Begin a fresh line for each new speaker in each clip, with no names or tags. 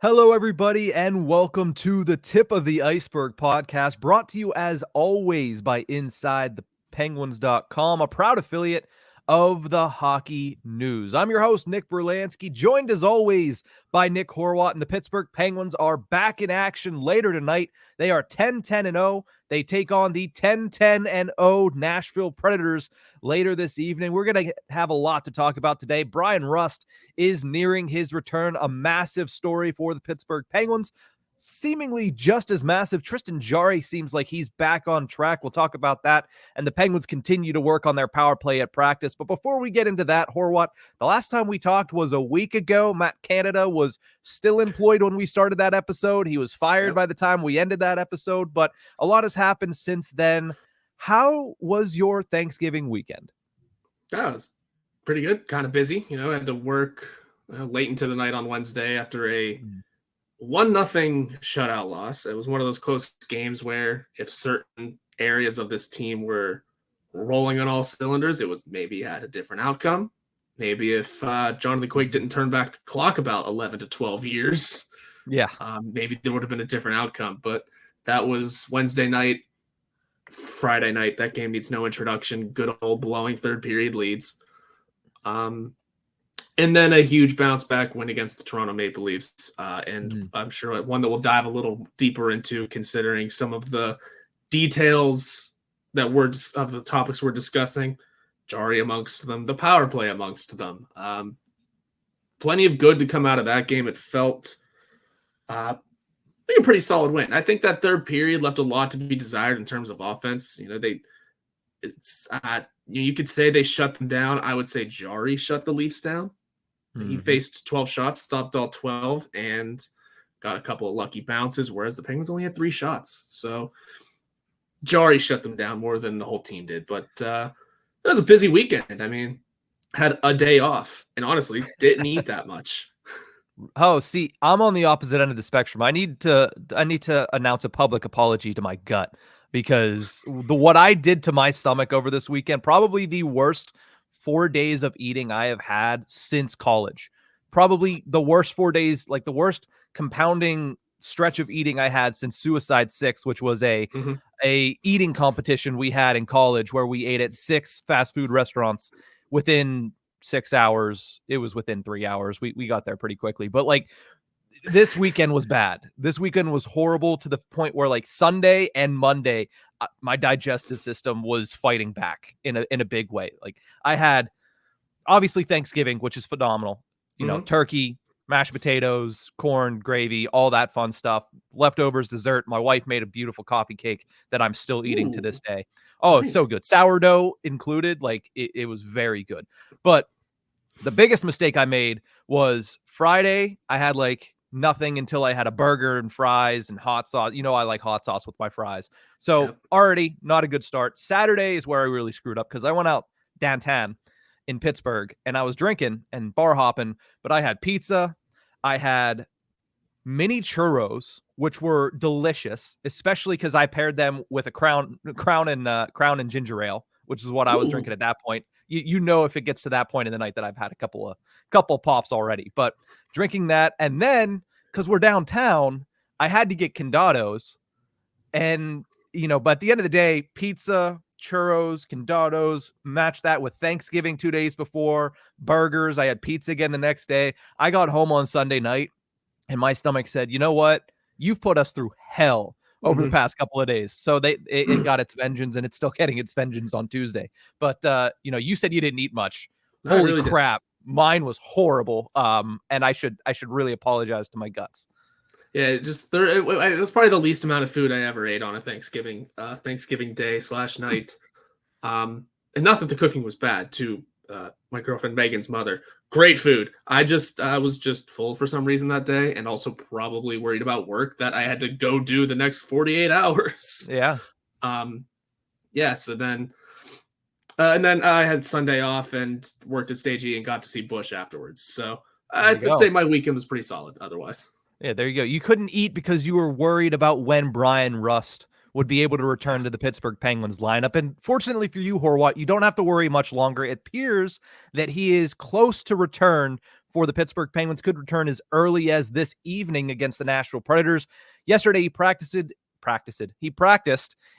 Hello, everybody, and welcome to the Tip of the Ice-Burgh podcast, brought to you as always by InsideThePenguins.com, a proud affiliate of the Hockey News. I'm your host, Nick Brlansky, joined as always by Nick Horwat, and the Pittsburgh Penguins are back in action later tonight. They are 10-10-0. They take on the 10-10-0 Nashville Predators later this evening. We're going to have a lot to talk about today. Bryan Rust is nearing his return, a massive story for the Pittsburgh Penguins. Seemingly just as massive, Tristan Jarry seems like he's back on track. We'll talk about that. And the Penguins continue to work on their power play at practice. But before we get into that, Horwat, the last time we talked was a week ago. Matt Canada was still employed when we started that episode. He was fired by the time we ended that episode. But a lot has happened since then. How was your Thanksgiving weekend?
That was pretty good. Kind of busy. I had to work late into the night on Wednesday after a 1-0 shutout loss. It was one of those close games where if certain areas of this team were rolling on all cylinders, it was maybe had a different outcome. Maybe if Jonathan Quick didn't turn back the clock about 11 to 12 years, maybe there would have been a different outcome. But that was Wednesday night. Friday night, that game needs no introduction. Good old blowing third period leads. And then a huge bounce back win against the Toronto Maple Leafs. I'm sure one that we'll dive a little deeper into, considering some of the details that of the topics we're discussing. Jarry amongst them, the power play amongst them. Plenty of good to come out of that game. It felt like a pretty solid win. I think that third period left a lot to be desired in terms of offense. You could say they shut them down. I would say Jarry shut the Leafs down. He faced 12 shots, stopped all 12, and got a couple of lucky bounces, whereas the Penguins only had 3 shots. So Jarry shut them down more than the whole team did. But it was a busy weekend. I mean, had a day off, and honestly, didn't eat that much.
Oh, see, I'm on the opposite end of the spectrum. I need to announce a public apology to my gut, because what I did to my stomach over this weekend, probably the worst 4 days of eating I have had since college. Probably the worst 4 days, like the worst compounding stretch of eating I had since Suicide 6, which was a eating competition we had in college where we ate at 6 fast food restaurants within 6 hours. It was within 3 hours. We got there pretty quickly. But like, this weekend was bad. This weekend was horrible to the point where like Sunday and Monday, my digestive system was fighting back in a big way. Like, I had obviously Thanksgiving, which is phenomenal. Turkey, mashed potatoes, corn, gravy, all that fun stuff. Leftovers, dessert. My wife made a beautiful coffee cake that I'm still eating to this day. Oh, nice. It's so good. Sourdough included. Like, it was very good. But the biggest mistake I made was Friday. I had like nothing until I had a burger and fries and hot sauce. I like hot sauce with my fries. So already not a good start. Saturday is where I really screwed up, because I went out downtown in Pittsburgh and I was drinking and bar hopping, but I had pizza. I had mini churros, which were delicious, especially because I paired them with a crown and ginger ale, which is what I was drinking at that point. If it gets to that point in the night that I've had a couple pops already, but drinking that. And then, because we're downtown, I had to get condados, and but at the end of the day, pizza, churros, condados, match that with Thanksgiving 2 days before, burgers. I had pizza again the next day. I got home on Sunday night and my stomach said, you know what? You've put us through hell over the past couple of days. So it got its vengeance, and it's still getting its vengeance on Tuesday. But you said you didn't eat much. Holy really crap. Mine was horrible. And I should really apologize to my guts.
Yeah, it was probably the least amount of food I ever ate on a Thanksgiving day / night. And not that the cooking was bad, too. My girlfriend Megan's mother, great food. I was just full for some reason that day, and also probably worried about work that I had to go do the next 48 hours.
Yeah.
So then, and then I had Sunday off and worked at Stage E and got to see Bush afterwards. So I'd say my weekend was pretty solid otherwise.
Yeah, there you go. You couldn't eat because you were worried about when Bryan Rust would be able to return to the Pittsburgh Penguins lineup. And fortunately for you, Horwat, you don't have to worry much longer. It appears that he is close to return for the Pittsburgh Penguins could return as early as this evening against the Nashville Predators. Yesterday, he practiced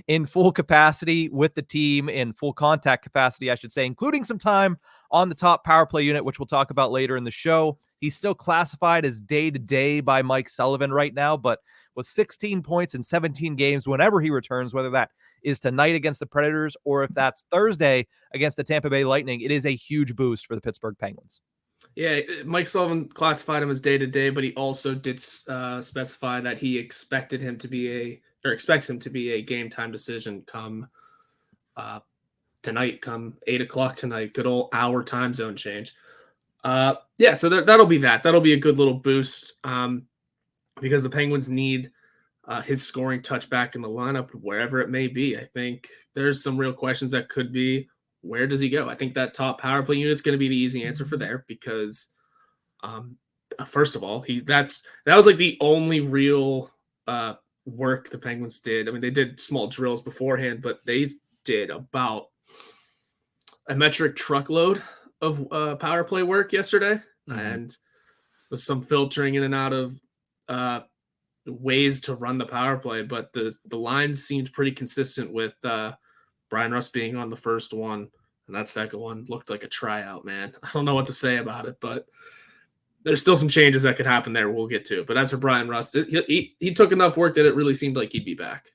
in full capacity with the team, in full contact capacity, I should say, including some time on the top power play unit, which we'll talk about later in the show. He's still classified as day-to-day by Mike Sullivan right now, but with 16 points in 17 games whenever he returns, whether that is tonight against the Predators or if that's Thursday against the Tampa Bay Lightning, it is a huge boost for the Pittsburgh Penguins.
Yeah, Mike Sullivan classified him as day-to-day, but he also did specify that he expects him to be a game-time decision come tonight, come 8 o'clock tonight, good old hour time zone change. Yeah, so that'll be that. That'll be a good little boost because the Penguins need his scoring touch back in the lineup, wherever it may be. I think there's some real questions that could be, where does he go? I think that top power play unit's going to be the easy answer for there because, first of all, that was like the only real work the Penguins did. I mean, they did small drills beforehand, but they did about a metric truckload of power play work yesterday, and with some filtering in and out of ways to run the power play. But the lines seemed pretty consistent with Bryan Rust being on the first one, and that second one looked like a tryout, man. I don't know what to say about it, but there's still some changes that could happen there we'll get to. But as for Bryan Rust, he took enough work that it really seemed like he'd be back.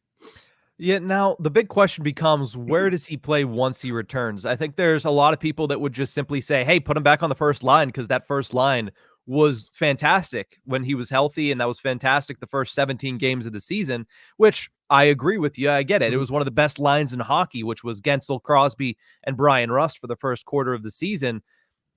Yeah, now the big question becomes, where does he play once he returns? I think there's a lot of people that would just simply say, hey, put him back on the first line, because that first line was fantastic when he was healthy, and that was fantastic the first 17 games of the season, which I agree with you. I get it. It was one of the best lines in hockey, which was Gensel, Crosby, and Bryan Rust for the first quarter of the season.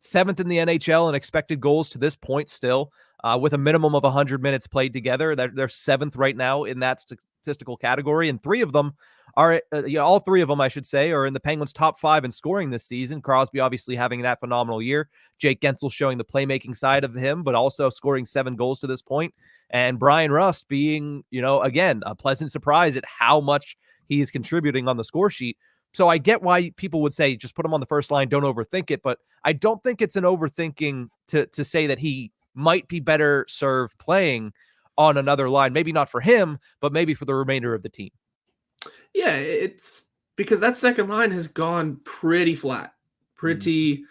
7th in the NHL in expected goals to this point still, with a minimum of 100 minutes played together. They're 7th right now in that statistical category, and three of them are, all three of them, I should say, are in the Penguins' top 5 in scoring this season. Crosby obviously having that phenomenal year. Jake Gensel showing the playmaking side of him, but also scoring 7 goals to this point. And Bryan Rust being, again, a pleasant surprise at how much he is contributing on the score sheet. So I get why people would say just put him on the first line, don't overthink it, but I don't think it's an overthinking to say that he might be better served playing on another line. Maybe not for him, but maybe for the remainder of the team.
Yeah, it's because that second line has gone pretty flat, pretty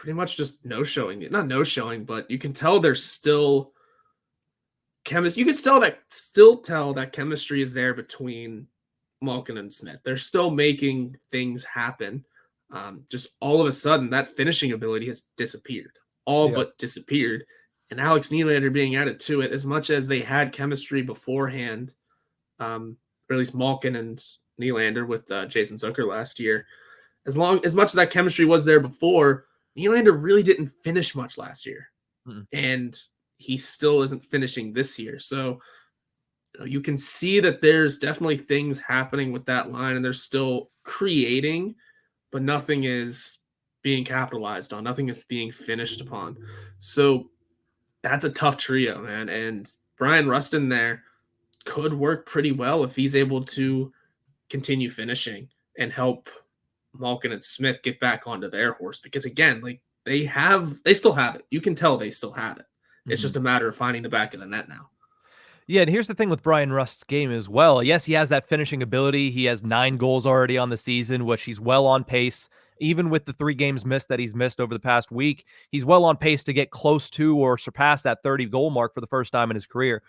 much just no-showing. Not no-showing, but you can tell there's still chemistry. You can still tell that chemistry is there between Malkin and Smith. They're still making things happen. Just all of a sudden, that finishing ability has disappeared, but disappeared. And Alex Nylander being added to it, as much as they had chemistry beforehand, or at least Malkin and Nylander with Jason Zucker last year. As much as that chemistry was there before, Nylander really didn't finish much last year, and he still isn't finishing this year. So you can see that there's definitely things happening with that line, and they're still creating, but nothing is being capitalized on. Nothing is being finished upon. So that's a tough trio, man. And Bryan Rust in there could work pretty well if he's able to continue finishing and help Malkin and Smith get back onto their horse. Because again, like they still have it. You can tell they still have it. It's just a matter of finding the back of the net now.
Yeah, and here's the thing with Bryan Rust's game as well. Yes, he has that finishing ability. He has 9 goals already on the season, which he's well on pace. Even with the 3 games missed that he's missed over the past week, he's well on pace to get close to or surpass that 30-goal mark for the first time in his career.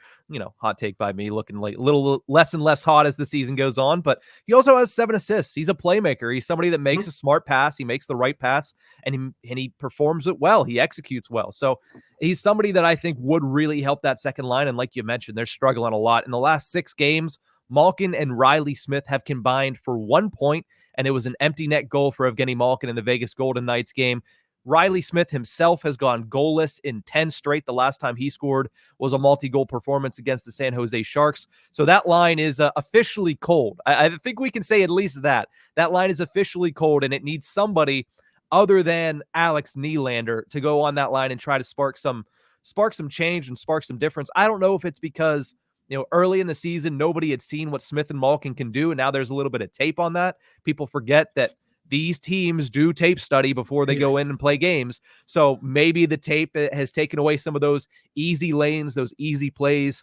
Hot take by me, looking like a little less and less hot as the season goes on. But he also has 7 assists. He's a playmaker. He's somebody that makes a smart pass. He makes the right pass, and he performs it well. He executes well. So he's somebody that I think would really help that second line. And like you mentioned, they're struggling a lot. In the last 6 games, Malkin and Riley Smith have combined for 1 point, and it was an empty net goal for Evgeny Malkin in the Vegas Golden Knights game. Riley Smith himself has gone goalless in 10 straight. The last time he scored was a multi-goal performance against the San Jose Sharks. So that line is officially cold. I think we can say at least that. That line is officially cold, and it needs somebody other than Alex Nylander to go on that line and try to spark some change and spark some difference. I don't know if it's because early in the season, nobody had seen what Smith and Malkin can do, and now there's a little bit of tape on that. People forget that these teams do tape study before they go in and play games. So maybe the tape has taken away some of those easy lanes, those easy plays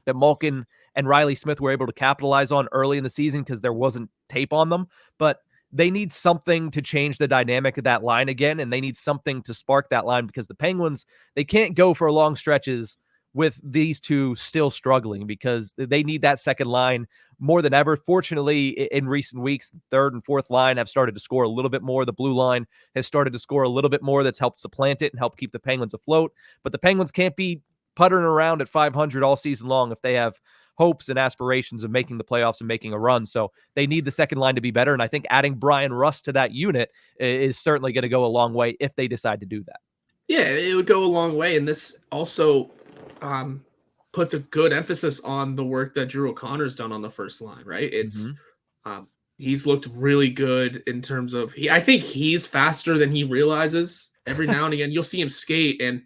that Malkin and Riley Smith were able to capitalize on early in the season because there wasn't tape on them. But they need something to change the dynamic of that line again, and they need something to spark that line because the Penguins, they can't go for long stretches with these two still struggling because they need that second line more than ever. Fortunately, in recent weeks, the third and fourth line have started to score a little bit more. The blue line has started to score a little bit more. That's helped supplant it and help keep the Penguins afloat. But the Penguins can't be puttering around at 500 all season long if they have hopes and aspirations of making the playoffs and making a run. So they need the second line to be better. And I think adding Bryan Rust to that unit is certainly going to go a long way if they decide to do that.
Yeah, it would go a long way. And this also puts a good emphasis on the work that Drew O'Connor's done on the first line, right? It's he's looked really good in terms of I think he's faster than he realizes. Every now and again, you'll see him skate and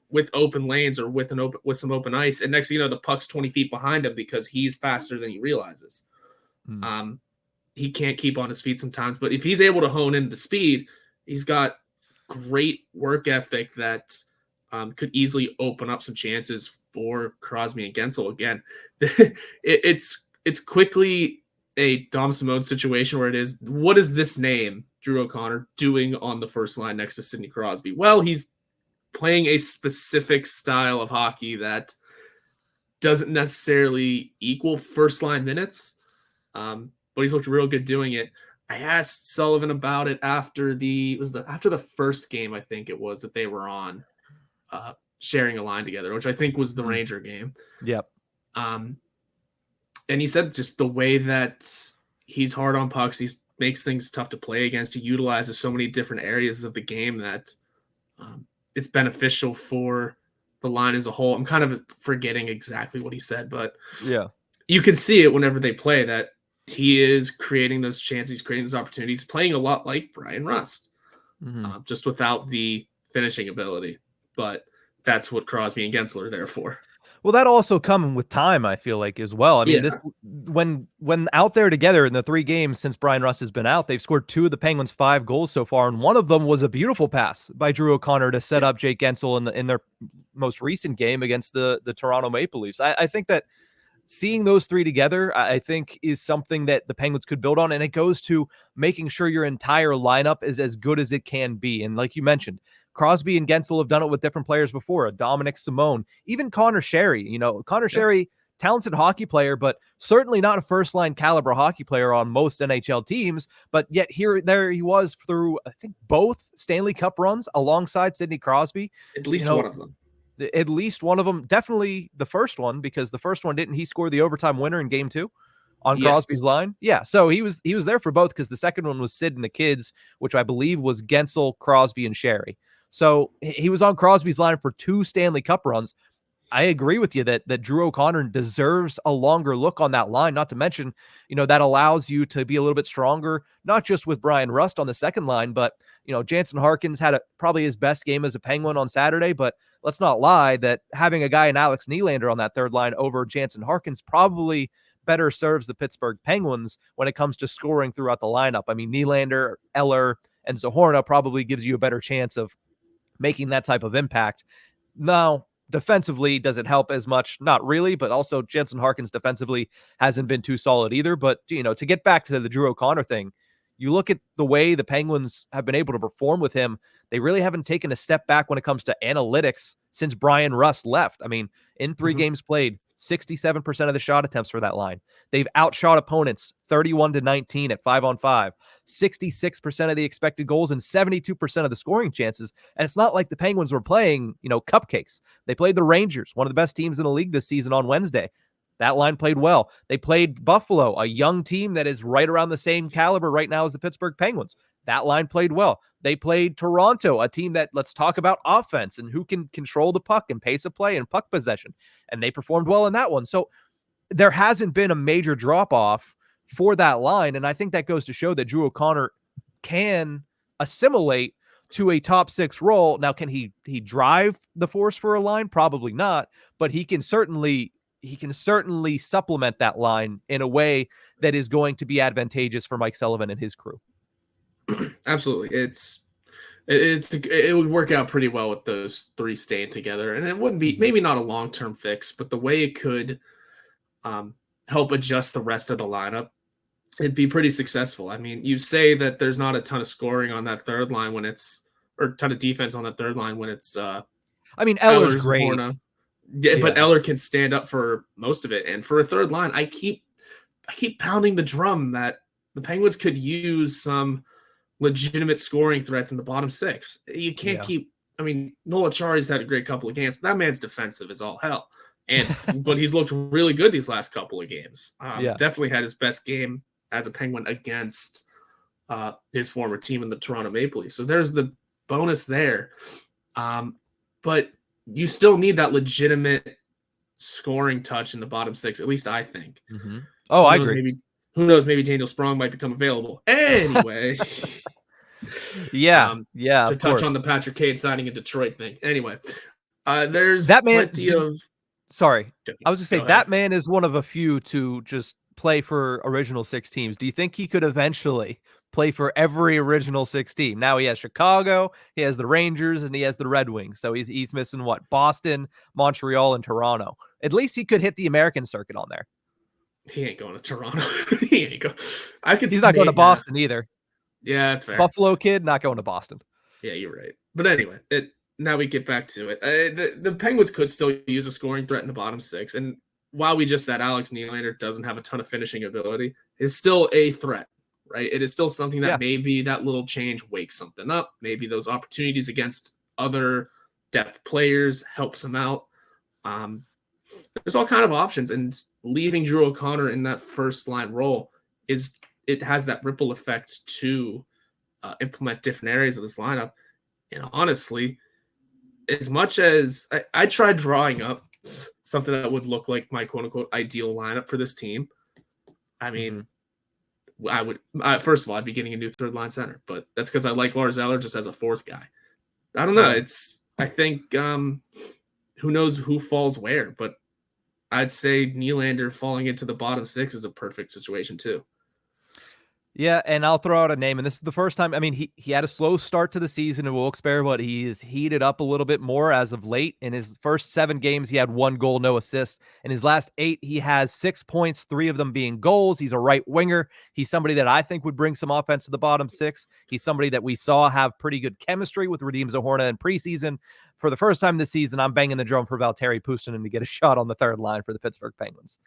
with open lanes or with some open ice, and next thing you know, the puck's 20 feet behind him because he's faster than he realizes. He can't keep on his feet sometimes, but if he's able to hone in the speed, he's got great work ethic that could easily open up some chances for Crosby and Gensel again. It's quickly a Dom Simone situation where it is, what is this name, Drew O'Connor, doing on the first line next to Sidney Crosby? Well, he's playing a specific style of hockey that doesn't necessarily equal first line minutes, but he's looked real good doing it. I asked Sullivan about it after the first game, I think it was, that they were on sharing a line together, which I think was the Ranger game.
Yep.
And he said just the way that he's hard on pucks, he makes things tough to play against. He utilizes so many different areas of the game that it's beneficial for the line as a whole. I'm kind of forgetting exactly what he said, but
yeah,
you can see it whenever they play that he is creating those chances, he's creating those opportunities, playing a lot like Bryan Rust, just without the finishing ability. But that's what Crosby and Gensel are there for.
Well, that also come with time, I feel like, as well. I mean, this when out there together in the 3 games since Bryan Rust has been out, they've scored 2 of the Penguins' 5 goals so far, and one of them was a beautiful pass by Drew O'Connor to set up Jake Gensel in their most recent game against the Toronto Maple Leafs. I think that seeing those 3 together, I think, is something that the Penguins could build on, and it goes to making sure your entire lineup is as good as it can be. And like you mentioned, Crosby and Gensel have done it with different players before. Dominic Simone, even Connor Sherry. Connor Sherry, talented hockey player, but certainly not a first-line caliber hockey player on most NHL teams. But yet there he was through, I think, both Stanley Cup runs alongside Sidney Crosby.
At least one of them.
At least one of them. Definitely the first one, because the first one didn't he score the overtime winner in game 2 on Crosby's line? Yeah, so he was there for both, because the second one was Sid and the kids, which I believe was Gensel, Crosby, and Sherry. So he was on Crosby's line for 2 Stanley Cup runs. I agree with you that Drew O'Connor deserves a longer look on that line, not to mention, that allows you to be a little bit stronger, not just with Bryan Rust on the second line, but, Jansen Harkins had probably his best game as a Penguin on Saturday, but let's not lie that having a guy in Alex Nylander on that third line over Jansen Harkins probably better serves the Pittsburgh Penguins when it comes to scoring throughout the lineup. I mean, Nylander, Eller, and Zohorna probably gives you a better chance of making that type of impact. Now, defensively, does it help as much? Not really, but also Jansen Harkins defensively hasn't been too solid either. But, to get back to the Drew O'Connor thing, you look at the way the Penguins have been able to perform with him. They really haven't taken a step back when it comes to analytics since Bryan Rust left. I mean, in 3 games played, 67% of the shot attempts for that line. They've outshot opponents 31-19 at 5-on-5, 66% of the expected goals, and 72% of the scoring chances. And it's not like the Penguins were playing, cupcakes. They played the Rangers, one of the best teams in the league this season, on Wednesday. That line played well. They played Buffalo, a young team that is right around the same caliber right now as the Pittsburgh Penguins. That line played well. They played Toronto, a team that, let's talk about offense and who can control the puck and pace of play and puck possession. And they performed well in that one. So there hasn't been a major drop-off for that line. And I think that goes to show that Drew O'Connor can assimilate to a top 6 role. Now, can he drive the force for a line? Probably not, but he can certainly supplement that line in a way that is going to be advantageous for Mike Sullivan and his crew.
Absolutely. It would work out pretty well with those three staying together, and it wouldn't be maybe not a long-term fix, but the way it could um, help adjust the rest of the lineup, it'd be pretty successful. I mean, you say that there's not a ton of scoring on that third line when it's, or a ton of defense on that third line when it's
I mean, Eller's
Eller's and
great.
Horna. Yeah, but Eller can stand up for most of it. And for a third line, I keep pounding the drum that the Penguins could use some legitimate scoring threats in the bottom six. You can't keep. I mean, Noel Acciari's had a great couple of games. That man's defensive as all hell, but he's looked really good these last couple of games. Definitely had his best game as a Penguin against his former team in the Toronto Maple Leafs. So there's the bonus there. But you still need that legitimate scoring touch in the bottom six, at least I think.
Mm-hmm. Oh, I agree.
Who knows? Maybe Daniel Sprong might become available. Anyway. To touch on the Patrick Kane signing in Detroit thing. Anyway, there's
that man,
plenty of.
Sorry. I was going to say that man is one of a few to just play for original six teams. Do you think he could eventually play for every original six team? Now he has Chicago, he has the Rangers, and he has the Red Wings. So he's missing what? Boston, Montreal, and Toronto. At least he could hit the American circuit on there.
He ain't going to Toronto. He ain't going.
He's not going to Boston either.
Yeah, that's fair.
Buffalo kid, not going to Boston.
Yeah, you're right. But anyway, now we get back to it. The Penguins could still use a scoring threat in the bottom six. And while we just said Alex Nylander doesn't have a ton of finishing ability, is still a threat, right? It is still something that maybe that little change wakes something up. Maybe those opportunities against other depth players helps him out. There's all kind of options, and leaving Drew O'Connor in that first line role it has that ripple effect to implement different areas of this lineup. And honestly, as much as I tried drawing up something that would look like my quote unquote ideal lineup for this team, I mean, I would first of all, I'd be getting a new third line center, but that's because I like Lars Eller just as a fourth guy. I don't know. I think who knows who falls where, but I'd say Nylander falling into the bottom six is a perfect situation too.
Yeah, and I'll throw out a name, and this is the first time. I mean, he had a slow start to the season in Wilkes-Barre, but he is heated up a little bit more as of late. In his first 7 games, he had 1 goal, no assist. In his last 8, he has 6 points, 3 of them being goals. He's a right winger. He's somebody that I think would bring some offense to the bottom six. He's somebody that we saw have pretty good chemistry with Radim Zohorna in preseason. For the first time this season, I'm banging the drum for Valtteri Puustinen to get a shot on the third line for the Pittsburgh Penguins.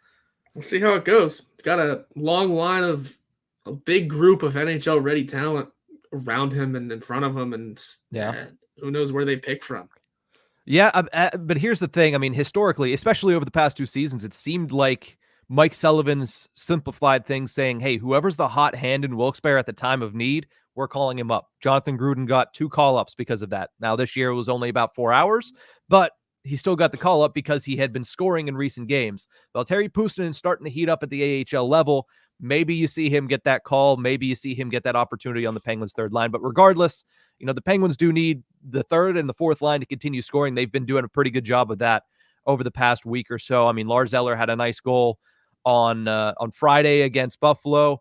We'll see how it goes. It's got a long line of a big group of NHL ready talent around him and in front of him. And who knows where they pick from.
Yeah. But here's the thing. I mean, historically, especially over the past 2 seasons, it seemed like Mike Sullivan's simplified things saying, hey, whoever's the hot hand in Wilkes-Barre at the time of need, we're calling him up. Jonathan Gruden got 2 call-ups because of that. Now this year it was only about 4 hours, but he still got the call-up because he had been scoring in recent games. Valtteri Puustinen starting to heat up at the AHL level. Maybe you see him get that call. Maybe you see him get that opportunity on the Penguins' third line. But regardless, the Penguins do need the third and the fourth line to continue scoring. They've been doing a pretty good job of that over the past week or so. I mean, Lars Eller had a nice goal on Friday against Buffalo.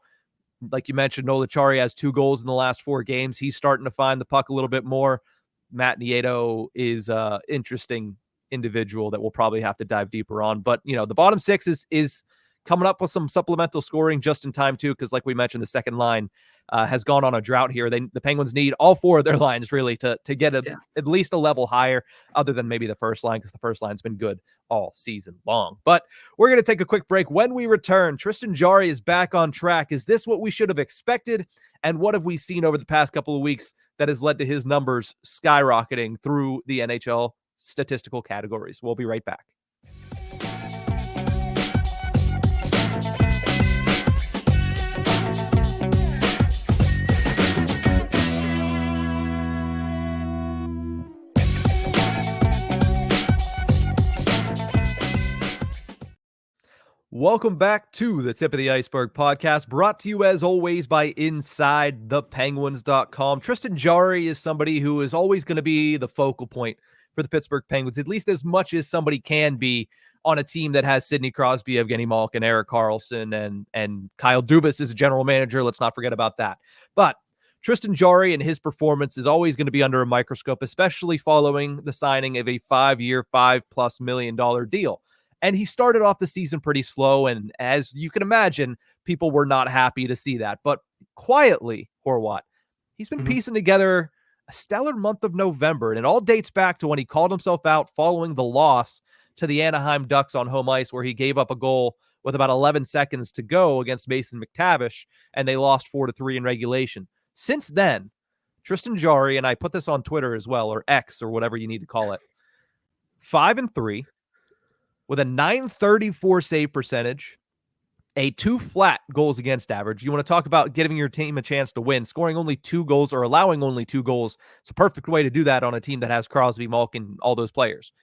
Like you mentioned, Noel Acciari has 2 goals in the last 4 games. He's starting to find the puck a little bit more. Matt Nieto is an interesting individual that we'll probably have to dive deeper on. But, the bottom six is coming up with some supplemental scoring just in time, too, because like we mentioned, the second line has gone on a drought here. The Penguins need all 4 of their lines, really, to get at least a level higher, other than maybe the first line, because the first line's been good all season long. But we're going to take a quick break. When we return, Tristan Jarry is back on track. Is this what we should have expected? And what have we seen over the past couple of weeks that has led to his numbers skyrocketing through the NHL statistical categories? We'll be right back. Welcome back to the Tip of the Iceberg podcast, brought to you as always by InsideThePenguins.com. Tristan Jarry is somebody who is always going to be the focal point for the Pittsburgh Penguins, at least as much as somebody can be on a team that has Sidney Crosby, Evgeny Malkin, Erik Karlsson, and Kyle Dubas as a general manager. Let's not forget about that. But Tristan Jarry and his performance is always going to be under a microscope, especially following the signing of a 5-year, $5+ million deal. And he started off the season pretty slow, and as you can imagine, people were not happy to see that. But quietly, Horwat, he's been piecing together a stellar month of November, and it all dates back to when he called himself out following the loss to the Anaheim Ducks on home ice, where he gave up a goal with about 11 seconds to go against Mason McTavish, and they lost 4-3 in regulation. Since then, Tristan Jarry, and I put this on Twitter as well, or X, or whatever you need to call it, 5-3 with a .934 save percentage, a 2 flat goals against average. You want to talk about giving your team a chance to win, scoring only 2 goals or allowing only 2 goals. It's a perfect way to do that on a team that has Crosby, Malkin, all those players.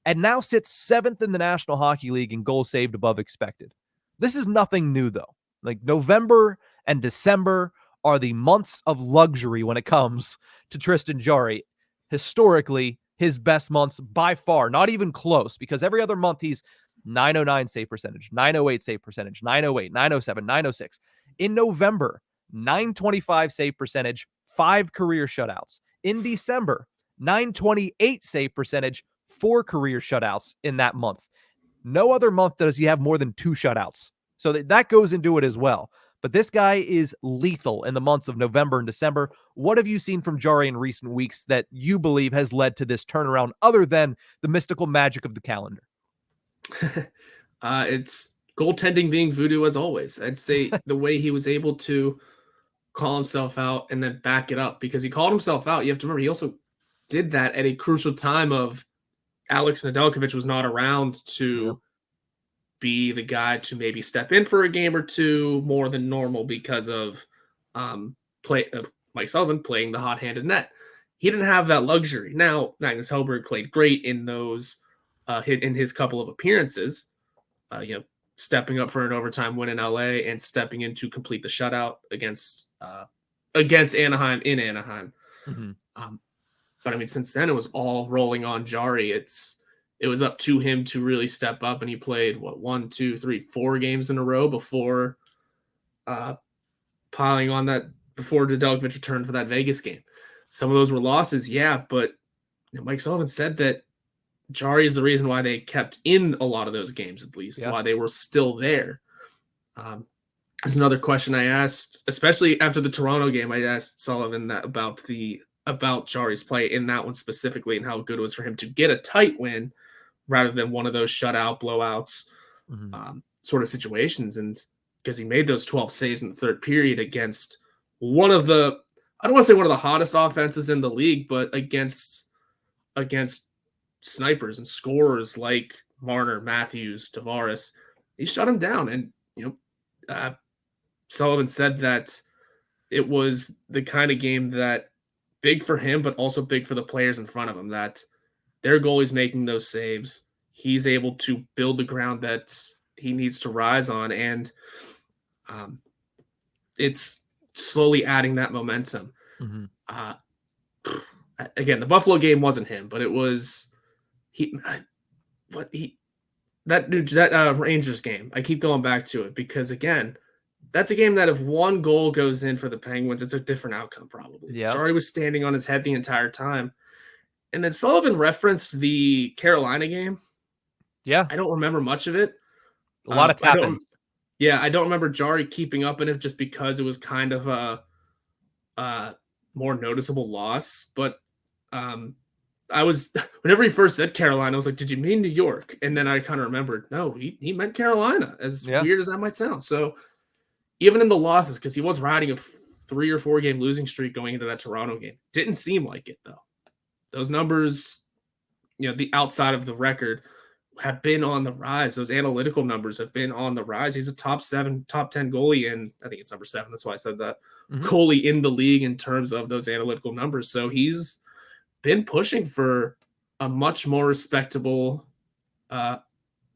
And now sits 7th in the National Hockey League in goals saved above expected. This is nothing new, though. Like, November and December are the months of luxury when it comes to Tristan Jarry. Historically, his best months by far, not even close, because every other month he's 909 save percentage, 908 save percentage, 908, 907, 906. In November, 925 save percentage, 5 career shutouts. In December, 928 save percentage, 4 career shutouts in that month. No other month does he have more than 2 shutouts. So that goes into it as well. But this guy is lethal in the months of November and December. What have you seen from Jarry in recent weeks that you believe has led to this turnaround other than the mystical magic of the calendar?
It's goaltending being voodoo as always. I'd say the way he was able to call himself out and then back it up, because he called himself out. You have to remember, he also did that at a crucial time of Alex Nedeljkovic was not around to be the guy to maybe step in for a game or two more than normal because of Mike Sullivan playing the hot-handed net. He didn't have that luxury. Now, Magnus Hellberg played great in those in his couple of appearances, stepping up for an overtime win in LA and stepping in to complete the shutout against Anaheim in Anaheim. But I mean, since then it was all rolling on Jarry. It was up to him to really step up, and he played 1, 2, 3, 4 games in a row before piling on that before Nedeljkovic returned for that Vegas game. Some of those were losses, yeah, but Mike Sullivan said that Jarry is the reason why they kept in a lot of those games, at least why they were still there. There's another question I asked, especially after the Toronto game. I asked Sullivan that about Jarry's play in that one specifically, and how good it was for him to get a tight win rather than one of those shutout blowouts sort of situations. And because he made those 12 saves in the third period against one of the, I don't want to say one of the hottest offenses in the league, but against snipers and scorers like Marner, Matthews, Tavares, he shut him down. And, Sullivan said that it was the kind of game that big for him, but also big for the players in front of him, that their goalie's making those saves. He's able to build the ground that he needs to rise on. And it's slowly adding that momentum. Again, the Buffalo game wasn't him, but it was that Rangers game. I keep going back to it because, again, that's a game that if one goal goes in for the Penguins, it's a different outcome probably. Jarry was standing on his head the entire time. And then Sullivan referenced the Carolina game. Yeah. I don't remember much of it.
A lot of tap-ins.
I don't remember Jarry keeping up in it just because it was kind of a more noticeable loss. But whenever he first said Carolina, I was like, did you mean New York? And then I kind of remembered, no, he meant Carolina, as weird as that might sound. So even in the losses, because he was riding a 3 or 4 game losing streak going into that Toronto game, didn't seem like it though. Those numbers, the outside of the record, have been on the rise. Those analytical numbers have been on the rise. He's a top 10 goalie, and I think it's number 7. That's why I said that. Goalie in the league in terms of those analytical numbers. So he's been pushing for a much more respectable run.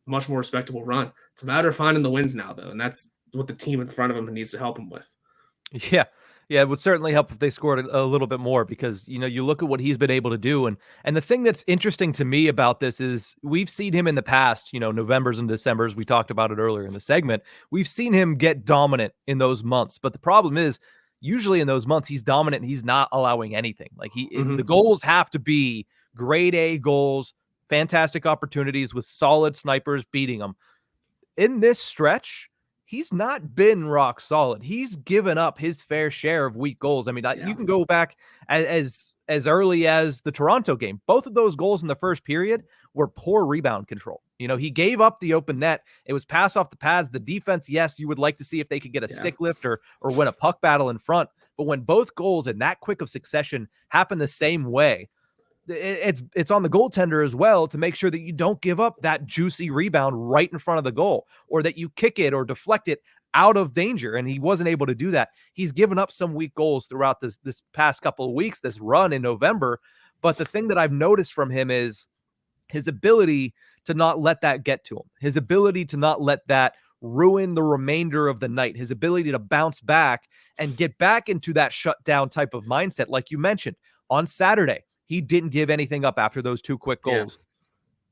It's a matter of finding the wins now, though, and that's what the team in front of him needs to help him with.
Yeah, it would certainly help if they scored a little bit more, because you look at what he's been able to do, and the thing that's interesting to me about this is we've seen him in the past, Novembers and Decembers. We talked about it earlier in the segment. We've seen him get dominant in those months, but the problem is usually in those months he's dominant and he's not allowing anything. Like
Mm-hmm.
the goals have to be grade A goals, fantastic opportunities with solid snipers beating them. In this stretch, he's not been rock solid. He's given up his fair share of weak goals. I mean, you can go back as early as the Toronto game. Both of those goals in the first period were poor rebound control. You know, he gave up the open net. It was pass off the pads. The defense, yes, you would like to see if they could get a stick lift or win a puck battle in front. But when both goals in that quick of succession happen the same way, it's on the goaltender as well to make sure that you don't give up that juicy rebound right in front of the goal, or that you kick it or deflect it out of danger. And he wasn't able to do that. He's given up some weak goals throughout this past couple of weeks, this run in November. But the thing that I've noticed from him is his ability to not let that get to him, his ability to not let that ruin the remainder of the night, his ability to bounce back and get back into that shutdown type of mindset. Like you mentioned on Saturday, he didn't give anything up after those 2 quick goals.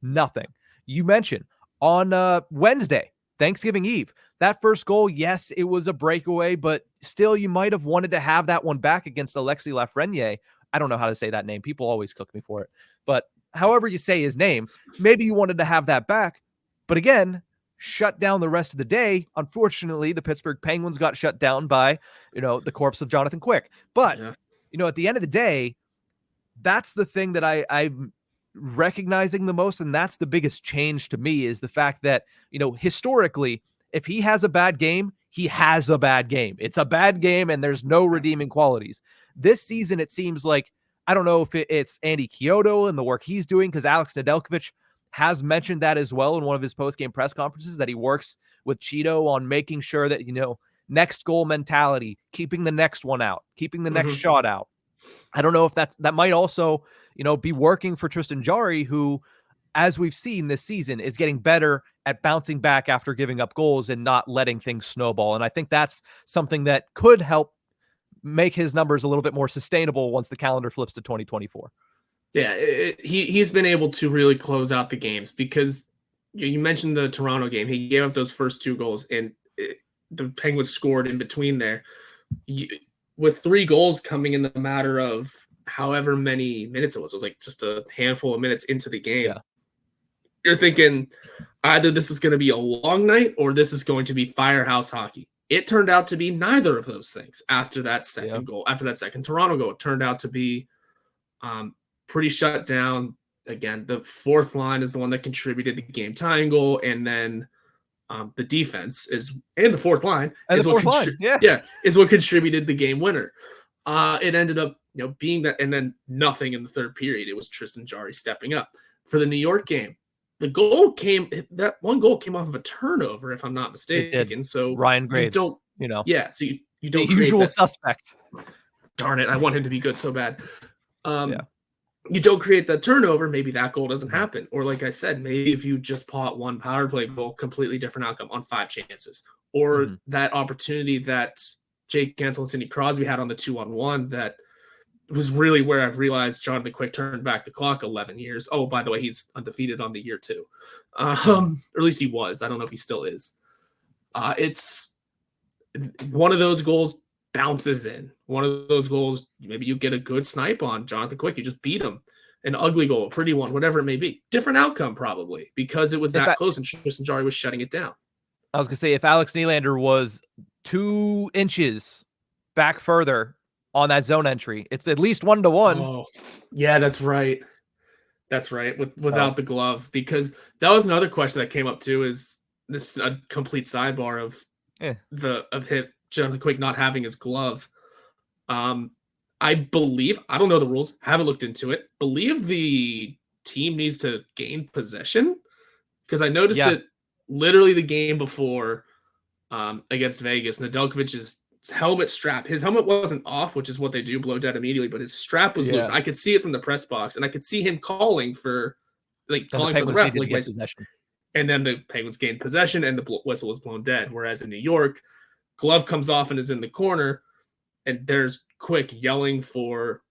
Nothing. You mentioned on Wednesday, Thanksgiving Eve, that first goal, yes, it was a breakaway, but still you might have wanted to have that one back against Alexis Lafreniere. I don't know how to say that name. People always cook me for it. But however you say his name, maybe you wanted to have that back. But again, shut down the rest of the day. Unfortunately, the Pittsburgh Penguins got shut down by, the corpse of Jonathan Quick. But, at the end of the day, that's the thing that I'm recognizing the most. And that's the biggest change to me, is the fact that, historically, if he has a bad game, he has a bad game. It's a bad game and there's no redeeming qualities. This season, it seems like, I don't know if it's Andy Chiodo and the work he's doing, because Alex Nedeljkovic has mentioned that as well in one of his post-game press conferences, that he works with Cheeto on making sure that, next goal mentality, keeping the next one out, keeping the next shot out. I don't know if that might also, be working for Tristan Jarry, who, as we've seen this season, is getting better at bouncing back after giving up goals and not letting things snowball. And I think that's something that could help make his numbers a little bit more sustainable once the calendar flips to 2024.
Yeah, he's been able to really close out the games, because you mentioned the Toronto game. He gave up those first 2 goals, and the Penguins scored in between there. With 3 goals coming in the matter of however many minutes it was like just a handful of minutes into the game.
Yeah.
You're thinking either this is going to be a long night or this is going to be firehouse hockey. It turned out to be neither of those things after that second goal. After that second Toronto goal, it turned out to be pretty shut down. Again, the fourth line is the one that contributed the game tying goal, and then the defense and the fourth line is what contributed the game winner. It ended up being that, and then nothing in the third period. It was Tristan Jarry stepping up. For the New York game, that one goal came off of a turnover, if I'm not mistaken. So
Ryan Graves,
so you don't
the
create
usual
that.
suspect.
Darn it, I want him to be good so bad. You don't create that turnover, maybe that goal doesn't happen. Or like I said, maybe if you just pot 1 power play goal, completely different outcome on 5 chances. Or that opportunity that Jake Gensel and Sidney Crosby had on the 2-on-1, that was really where I've realized Jonathan Quick turned back the clock 11 years. Oh, by the way, he's undefeated on the year 2. Or at least he was. I don't know if he still is. It's one of those goals bounces in. One of those goals, maybe you get a good snipe on Jonathan Quick. You just beat him. An ugly goal, a pretty one, whatever it may be. Different outcome probably, because it was that close and Tristan Jarry was shutting it down.
I was going to say, if Alex Nylander was 2 inches back further on that zone entry, it's at least 1-to-1.
Oh, yeah, that's right. That's right. Without the glove, because that was another question that came up too. Is this a complete sidebar of him, Jonathan Quick, not having his glove? I believe, I don't know the rules, haven't looked into it. Believe the team needs to gain possession, because I noticed it literally the game before against Vegas. Nedeljkovic's helmet strap, his helmet wasn't off, which is what they do, blow dead immediately, but his strap was loose. I could see it from the press box, and I could see him calling for the ref, and then the Penguins gained possession and the whistle was blown dead. Whereas in New York, glove comes off and is in the corner, and there's Quick yelling for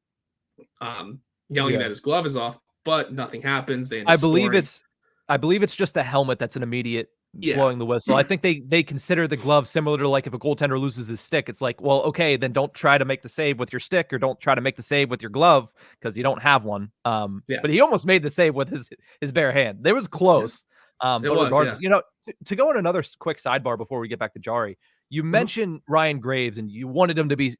that his glove is off, but nothing happens.
I believe it's just the helmet that's an immediate
Yeah.
blowing the whistle. I think they consider the glove similar to, like, if a goaltender loses his stick, it's like, well, okay, then don't try to make the save with your stick, or don't try to make the save with your glove because you don't have one.
Yeah.
But he almost made the save with his bare hand. It was close.
It
But
was,
regardless,
yeah.
to go on another quick sidebar before we get back to Jarry, you mentioned Ryan Graves and you wanted him to be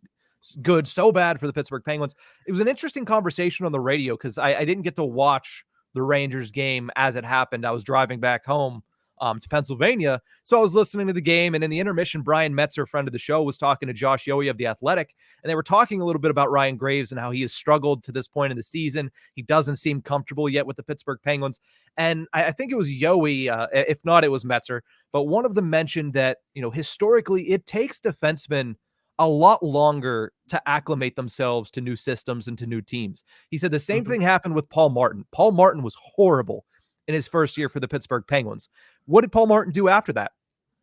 good so bad for the Pittsburgh Penguins. It was an interesting conversation on the radio because I didn't get to watch the Rangers game as it happened. I was driving back home to Pennsylvania. So I was listening to the game, and in the intermission, Brian Metzer, friend of the show, was talking to Josh Yohe of The Athletic, and they were talking a little bit about Ryan Graves and how he has struggled to this point in the season. He doesn't seem comfortable yet with the Pittsburgh Penguins. And I think it was Yohe, if not, it was Metzer, but one of them mentioned that, historically, it takes defensemen a lot longer to acclimate themselves to new systems and to new teams. He said the same thing happened with Paul Martin. Paul Martin was horrible in his first year for the Pittsburgh Penguins. What did Paul Martin do after that?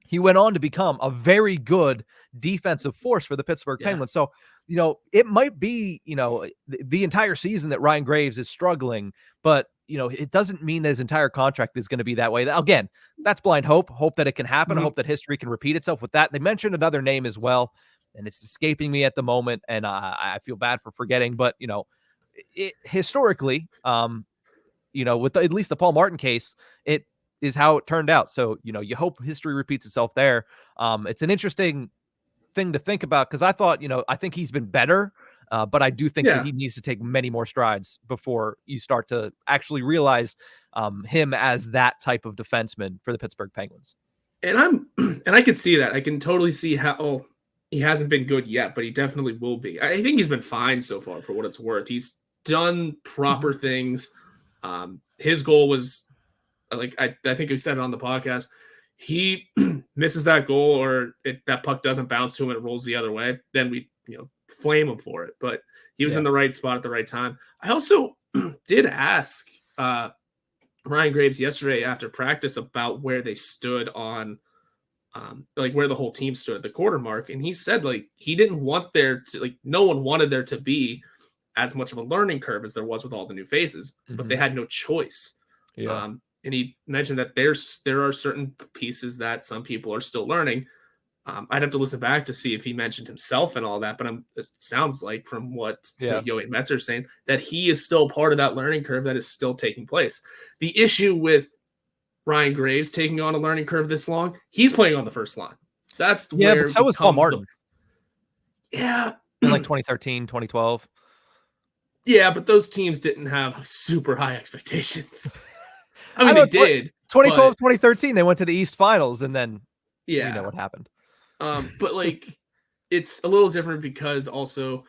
He went on to become a very good defensive force for the Pittsburgh Penguins. So, it might be, the entire season that Ryan Graves is struggling, but, it doesn't mean that his entire contract is going to be that way. Again, that's blind hope that it can happen. I hope that history can repeat itself with that. They mentioned another name as well, and it's escaping me at the moment, and I feel bad for forgetting, but, historically, with at least the Paul Martin case, it is how it turned out. So, you hope history repeats itself there. It's an interesting thing to think about because I thought, I think he's been better, but I do think that he needs to take many more strides before you start to actually realize him as that type of defenseman for the Pittsburgh Penguins.
And I can see that. I can totally see how he hasn't been good yet, but he definitely will be. I think he's been fine so far for what it's worth. He's done proper things. His goal was, like, I think we said it on the podcast, he misses that goal or that puck doesn't bounce to him and it rolls the other way, then we flame him for it. But he was in the right spot at the right time. I also did ask Ryan Graves yesterday after practice about where they stood on where the whole team stood at the quarter mark, and he said he didn't want there to no one wanted there to be as much of a learning curve as there was with all the new faces, but they had no choice. And he mentioned that there are certain pieces that some people are still learning. I'd have to listen back to see if he mentioned himself and all that, but it sounds like from what Yohe Metzer is saying that he is still part of that learning curve that is still taking place. The issue with Ryan Graves taking on a learning curve this long, he's playing on the first line. That's where
but so was Paul Martin.
In
2013, 2012.
Yeah, but those teams didn't have super high expectations. I mean, they did.
2012, 2013, they went to the East Finals, and then we know what happened.
But it's a little different because also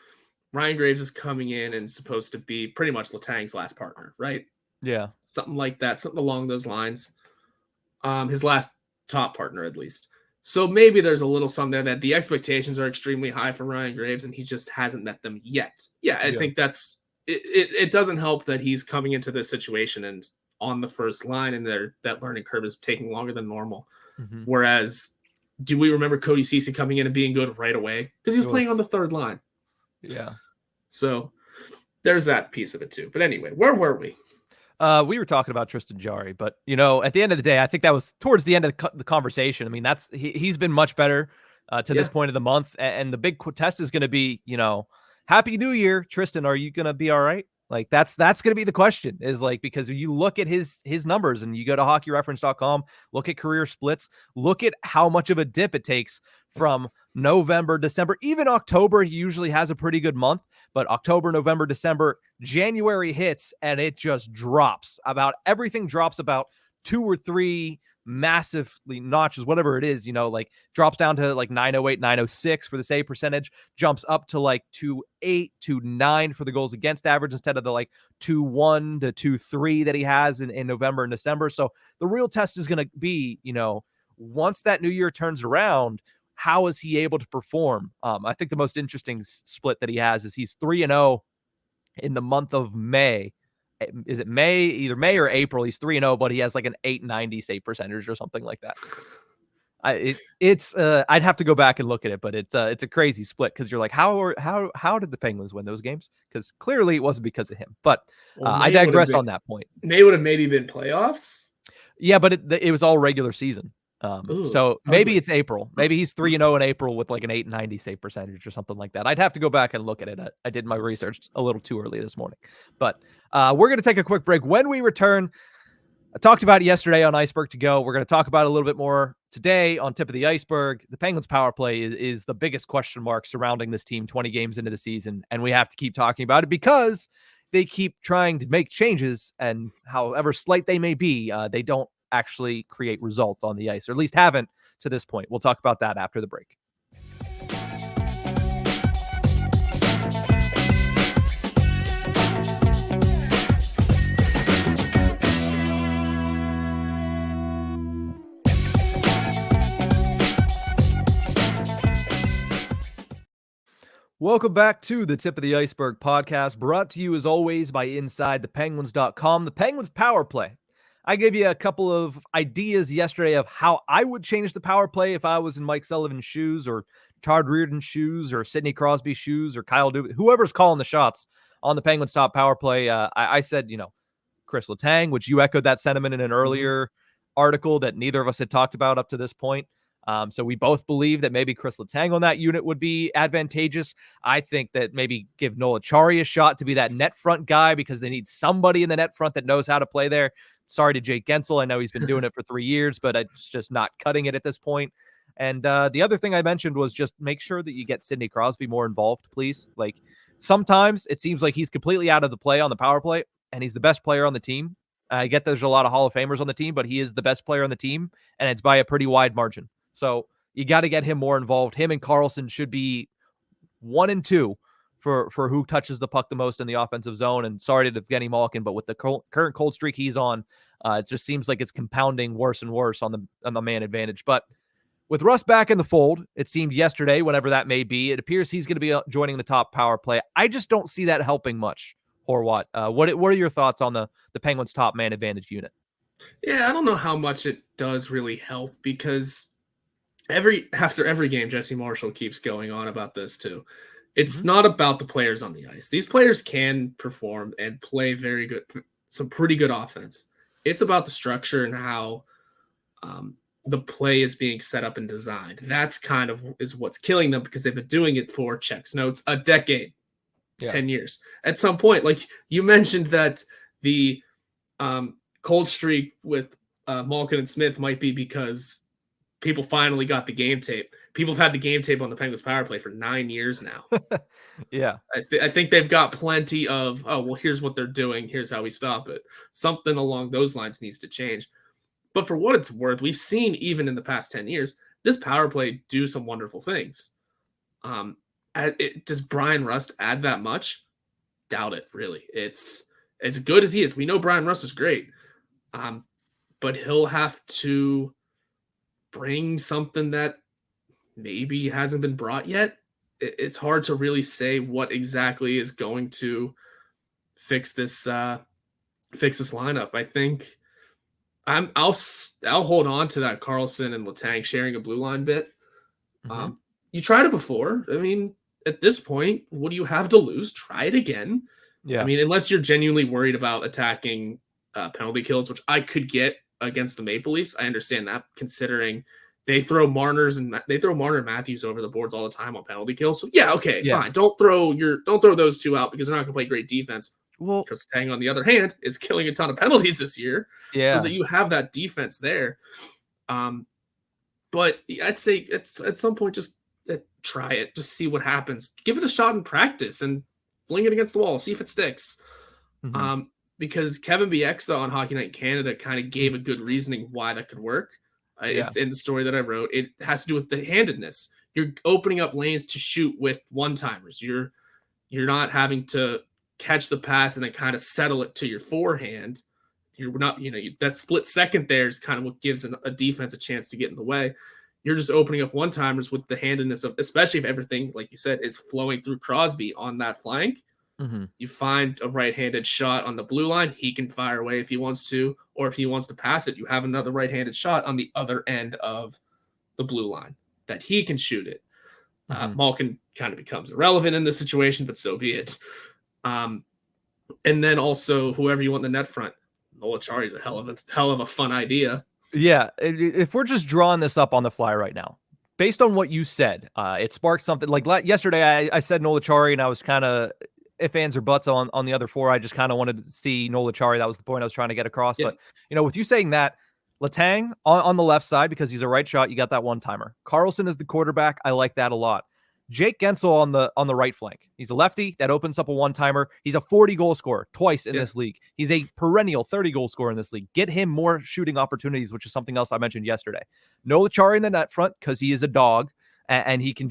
Ryan Graves is coming in and supposed to be pretty much Letang's last partner, right?
Yeah.
Something like that, something along those lines. His last top partner, at least. So maybe there's a little something there that the expectations are extremely high for Ryan Graves, and he just hasn't met them yet. Yeah, I think that's it doesn't help that he's coming into this situation and on the first line, and that learning curve is taking longer than normal. Whereas, do we remember Cody Ceci coming in and being good right away? Because he was playing on the third line.
Yeah.
So there's that piece of it too. But anyway, where were we?
We were talking about Tristan Jarry, but at the end of the day, I think that was towards the end of the conversation. I mean, he's been much better to this point of the month, and the big test is going to be, Happy New Year, Tristan. Are you going to be all right? That's going to be the question, is because you look at his numbers and you go to hockeyreference.com, look at career splits, look at how much of a dip it takes from November, December, even October. He usually has a pretty good month, but October, November, December, January hits and it just drops. Everything drops about 2 or 3 massively notches, whatever it is, drops down to 908, 906 for the save percentage, jumps up to 2.8, 2.9 for the goals against average instead of the 2.1 to 2.3 that he has in November and December. So the real test is going to be, once that new year turns around, how is he able to perform? I think the most interesting split that he has is he's 3-0 in the month of May. Is it May? Either May or April. He's 3-0, but he has an 890 save percentage or something like that. I'd have to go back and look at it, but it's a crazy split because you're how did the Penguins win those games? Because clearly it wasn't because of him. But I digress on that point.
May would have maybe been playoffs.
Yeah, but it was all regular season.
Ooh,
So maybe
ugly.
it's April. Maybe he's 3-0 in April with like an 890 save percentage or something like that. I'd have to go back and look at it. I did my research a little too early this morning. But we're going to take a quick break. When we return, I talked about it yesterday on Ice-Burgh To Go. We're going to talk about it a little bit more today on Tip of the Iceberg. The Penguins power play is the biggest question mark surrounding this team 20 games into the season. And we have to keep talking about it because they keep trying to make changes. And however slight they may be, they don't actually create results on the ice, or at least haven't to this point. We'll talk about that after the break. Welcome back to the Tip of the Iceberg podcast, brought to you as always by InsideThePenguins.com. The Penguins power play. I gave you a couple of ideas yesterday of how I would change the power play if I was in Mike Sullivan's shoes, or Todd Reardon's shoes, or Sidney Crosby's shoes, or Kyle Dubas, whoever's calling the shots on the Penguins top power play. I said, Chris Letang, which you echoed that sentiment in an earlier article that neither of us had talked about up to this point. So we both believe that maybe Chris Letang on that unit would be advantageous. I think that maybe give Noel Acciari a shot to be that net front guy, because they need somebody in the net front that knows how to play there. Sorry to Jake Gensel. I know he's been doing it for 3 years, but it's just not cutting it at this point. And the other thing I mentioned was just make sure that you get Sidney Crosby more involved, please. Like, sometimes it seems like he's completely out of the play on the power play, and he's the best player on the team. I get there's a lot of Hall of Famers on the team, but he is the best player on the team, and it's by a pretty wide margin. So you got to get him more involved. Him and Carlson should be 1 and 2 for who touches the puck the most in the offensive zone. And sorry to Evgeny Malkin, but with the current cold streak he's on, it just seems like it's compounding worse and worse on the man advantage. But with Rust back in the fold, it seemed yesterday, whenever that may be, it appears he's going to be joining the top power play. I just don't see that helping much. Horwat, what are your thoughts on the Penguins top man advantage unit?
Yeah, I don't know how much it does really help, because after every game, Jesse Marshall keeps going on about this too. It's not about the players on the ice. These players can perform and play very good, some pretty good offense. It's about the structure and how the play is being set up and designed. That's kind of is what's killing them, because they've been doing it for checks notes a decade, 10 years. At some point, like you mentioned, that the cold streak with Malkin and Smith might be because people finally got the game tape. People have had the game tape on the Penguins power play for 9 years now.
Yeah.
I think they've got plenty of, oh, well, here's what they're doing. Here's how we stop it. Something along those lines needs to change. But for what it's worth, we've seen even in the past 10 years, this power play do some wonderful things. Does Bryan Rust add that much? Doubt it, really. It's as good as he is. We know Bryan Rust is great. But he'll have to bring something that maybe hasn't been brought yet. It's hard to really say what exactly is going to fix this lineup. I think I'll hold on to that Carlson and Letang sharing a blue line bit. You tried it before. I mean, at this point, what do you have to lose? Try it again.
Yeah.
I mean, unless you're genuinely worried about attacking penalty kills, which I could get against the Maple Leafs. I understand that, considering they throw Marner and Matthews over the boards all the time on penalty kills. So yeah, okay, fine. Don't throw those two out, because they're not going to play great defense. Well, because Tang, on the other hand, is killing a ton of penalties this year. So that you have that defense there. But I'd say at some point, just try it. Just see what happens. Give it a shot in practice and fling it against the wall. See if it sticks. Because Kevin Bieksa on Hockey Night in Canada kind of gave a good reasoning why that could work. It's in the story that I wrote. It has to do with the handedness. You're opening up lanes to shoot with one-timers. You're not having to catch the pass and then kind of settle it to your forehand. You're not, that split second there is kind of what gives a defense a chance to get in the way. You're just opening up one-timers with the handedness of, especially if everything, like you said, is flowing through Crosby on that flank. You find a right-handed shot on the blue line, he can fire away if he wants to, or if he wants to pass it, you have another right-handed shot on the other end of the blue line that he can shoot it. Malkin kind of becomes irrelevant in this situation, but so be it. And then also whoever you want in the net front. Noel Acciari is a hell of a fun idea.
Yeah, if we're just drawing this up on the fly right now, based on what you said, it sparked something. Like yesterday, I said Noel Acciari, and I was kind of if ands or buts on the other four. I just kind of wanted to see Noel Acciari. That was the point I was trying to get across.
Yeah,
But with you saying that, Letang on the left side because he's a right shot, you got that one timer. Carlson is the quarterback. I like that a lot. Jake Gensel on the right flank. He's a lefty that opens up a one-timer. He's a 40-goal scorer twice in this league. He's a perennial 30-goal scorer in this league. Get him more shooting opportunities, which is something else I mentioned yesterday. Noel Acciari in the net front because he is a dog and he can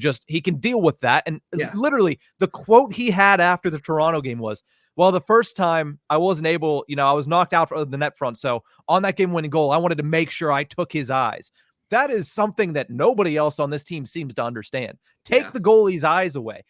deal with that. And literally the quote he had after the Toronto game was, well, the first time I wasn't able, I was knocked out of the net front. So on that game-winning goal, I wanted to make sure I took his eyes. That is something that nobody else on this team seems to understand. Take the goalie's eyes away.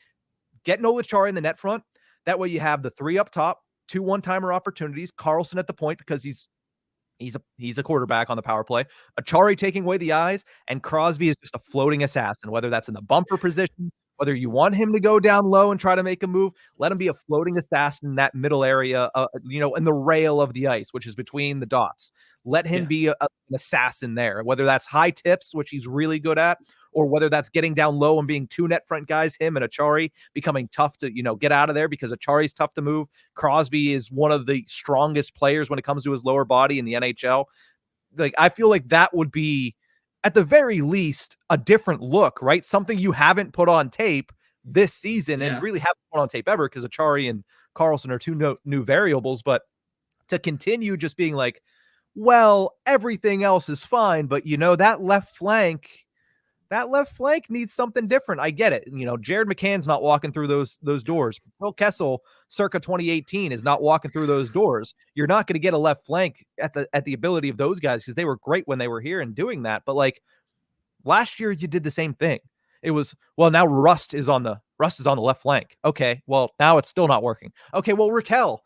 Get Noel Acciari in the net front. That way you have the three up top, 2 one-timer opportunities. Carlson at the point because he's a quarterback on the power play. Acciari taking away the eyes, and Crosby is just a floating assassin, whether that's in the bumper position, whether you want him to go down low and try to make a move, let him be a floating assassin in that middle area, in the rail of the ice, which is between the dots. Let him be an assassin there, whether that's high tips, which he's really good at, or whether that's getting down low and being 2 net front guys, him and Acciari becoming tough to, get out of there because Achari's tough to move. Crosby is one of the strongest players when it comes to his lower body in the NHL. Like, I feel like that would be, at the very least, a different look, right? Something you haven't put on tape this season and really haven't put on tape ever because Acciari and Carlson are 2 new variables. But to continue just being like, well, everything else is fine, but that left flank needs something different. I get it. Jared McCann's not walking through those doors. Phil Kessel, circa 2018, is not walking through those doors. You're not going to get a left flank at the ability of those guys because they were great when they were here and doing that. But like last year, you did the same thing. It was, well, now Rust is on the left flank. Okay, well, now it's still not working. Okay, well, Raquel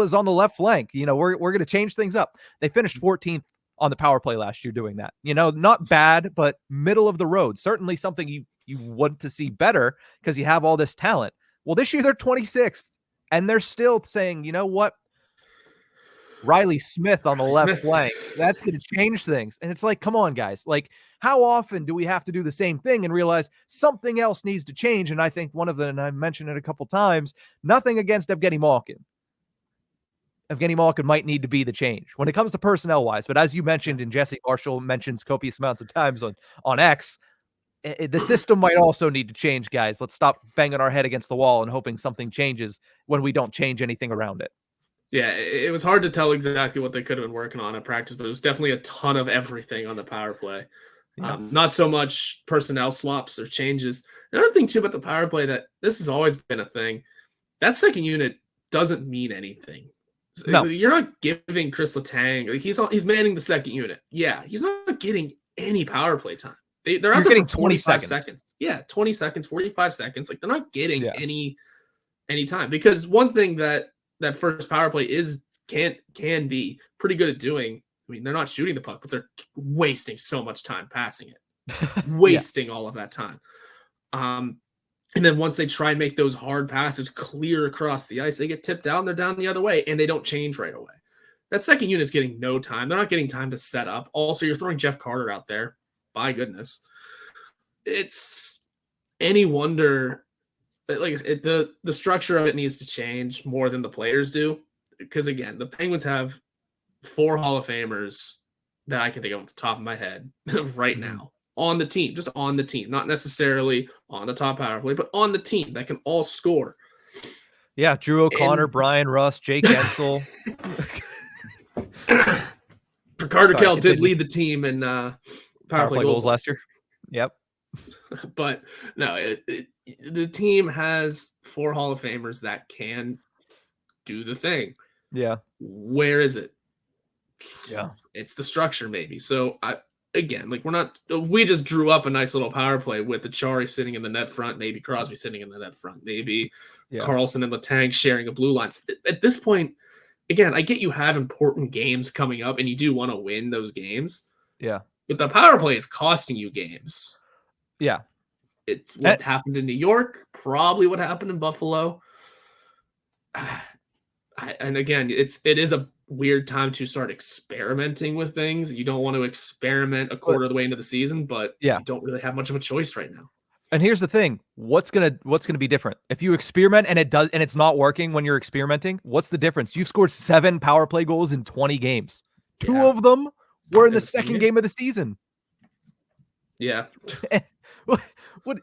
is on the left flank. We're going to change things up. They finished 14th on the power play last year doing that. Not bad, but middle of the road. Certainly something you want to see better because you have all this talent. Well, this year they're 26th, and they're still saying, you know what? Riley Smith on the left flank. That's going to change things. And it's like, come on, guys. Like, how often do we have to do the same thing and realize something else needs to change? And I think one of them, and I mentioned it a couple times, nothing against Evgeny Malkin. Evgeny Malkin might need to be the change when it comes to personnel-wise. But as you mentioned, and Jesse Marshall mentions copious amounts of times on X, the system might also need to change, guys. Let's stop banging our head against the wall and hoping something changes when we don't change anything around it.
Yeah, it was hard to tell exactly what they could have been working on at practice, but it was definitely a ton of everything on the power play. Yeah. Not so much personnel swaps or changes. Another thing, too, about the power play that this has always been a thing, that second unit doesn't mean anything. No. You're not giving Chris Letang, like he's manning the second unit. Yeah, he's not getting any power play time. They're out there for 25 seconds. Yeah, 20 seconds, 45 seconds. Like, they're not getting any time. Because one thing that first power play can be pretty good at doing, I mean, they're not shooting the puck, but they're wasting so much time passing it. Wasting all of that time. And then once they try and make those hard passes clear across the ice, they get tipped down, they're down the other way, and they don't change right away. That second unit's getting no time. They're not getting time to set up. Also, you're throwing Jeff Carter out there. By goodness. It's any wonder, like I said, the structure of it needs to change more than the players do. Because, again, the Penguins have 4 Hall of Famers that I can think of off the top of my head right now. On the team, just on the team, not necessarily on the top power play, but on the team that can all score.
Yeah, Drew O'Connor, Bryan Rust, Jake Gensel.
Carter Kell did lead the team in power play goals
last year. Yep.
But no, the team has 4 Hall of Famers that can do the thing.
Yeah.
Where is it?
Yeah.
It's the structure, maybe. So again, like we just drew up a nice little power play with Acciari sitting in the net front, maybe Crosby sitting in the net front, maybe Carlson and Letang sharing a blue line. At this point, again, I get you have important games coming up and you do want to win those games.
Yeah.
But the power play is costing you games.
Yeah.
It's what happened in New York, probably what happened in Buffalo. And again, it is a weird time to start experimenting with things. You don't want to experiment a
But
quarter of the way into the season, but
yeah.
you don't really have much of a choice right now.
And here's the thing, what's gonna be different? If you experiment and it's not working when you're experimenting, what's the difference? You've scored 7 power play goals in 20 games. 2 of them were in the second game of the season.
Yeah.
What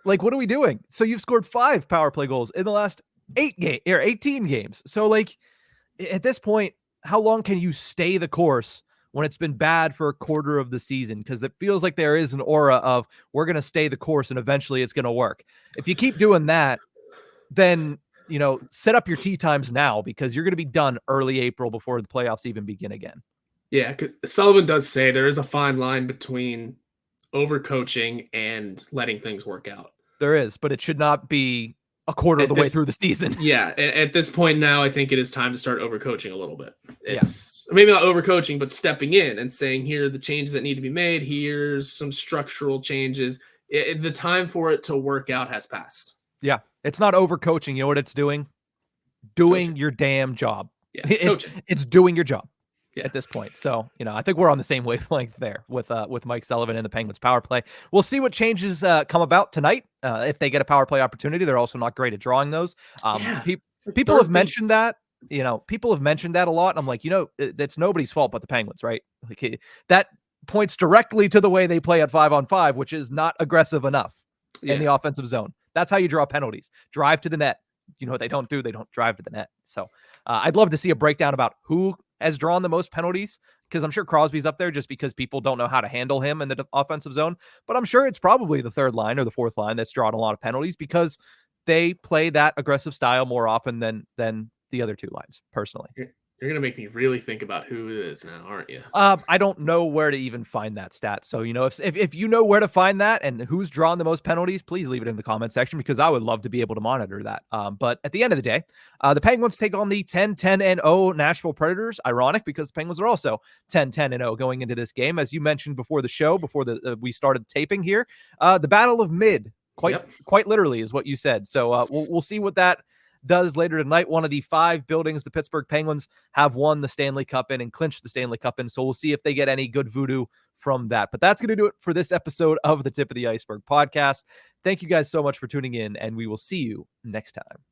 are we doing? So you've scored 5 power play goals in the last 18 games. So like at this point, how long can you stay the course when it's been bad for a quarter of the season? Because it feels like there is an aura of we're going to stay the course and eventually it's going to work. If you keep doing that, then, set up your tee times now because you're going to be done early April before the playoffs even begin again.
Yeah, because Sullivan does say there is a fine line between overcoaching and letting things work out.
There is, but it should not be a quarter of the way through the season.
Yeah, at this point now, I think it is time to start overcoaching a little bit. It's maybe not overcoaching, but stepping in and saying, here are the changes that need to be made. Here's some structural changes. The time for it to work out has passed.
Yeah, it's not overcoaching. You know what it's doing? Doing your damn job.
Yeah,
it's doing your job.
Yeah.
At this point. So, I think we're on the same wavelength there with Mike Sullivan and the Penguins power play. We'll see what changes come about tonight. If they get a power play opportunity, they're also not great at drawing those. People have mentioned that, people have mentioned that a lot. And I'm like, it's nobody's fault but the Penguins, right? Like that points directly to the way they play at 5-on-5, which is not aggressive enough in the offensive zone. That's how you draw penalties. Drive to the net. You know what they don't do? They don't drive to the net. So I'd love to see a breakdown about who has drawn the most penalties, because I'm sure Crosby's up there just because people don't know how to handle him in the offensive zone. But I'm sure it's probably the third line or the fourth line that's drawn a lot of penalties because they play that aggressive style more often than the other two lines, personally.
You're going to make me really think about who it is now, aren't you?
I don't know where to even find that stat. So, if you know where to find that and who's drawn the most penalties, please leave it in the comment section because I would love to be able to monitor that. But at the end of the day, the Penguins take on the 10-10-0 Nashville Predators. Ironic because the Penguins are also 10-10-0 going into this game. As you mentioned before the show, before we started taping here, the Battle of Mid, quite literally is what you said. So we'll see what that does later tonight. One of the 5 buildings the Pittsburgh Penguins have won the Stanley Cup in and clinched the Stanley Cup in. So we'll see if they get any good voodoo from that. But that's going to do it for this episode of the Tip of the Ice-Burgh podcast. Thank you guys so much for tuning in, and we will see you next time.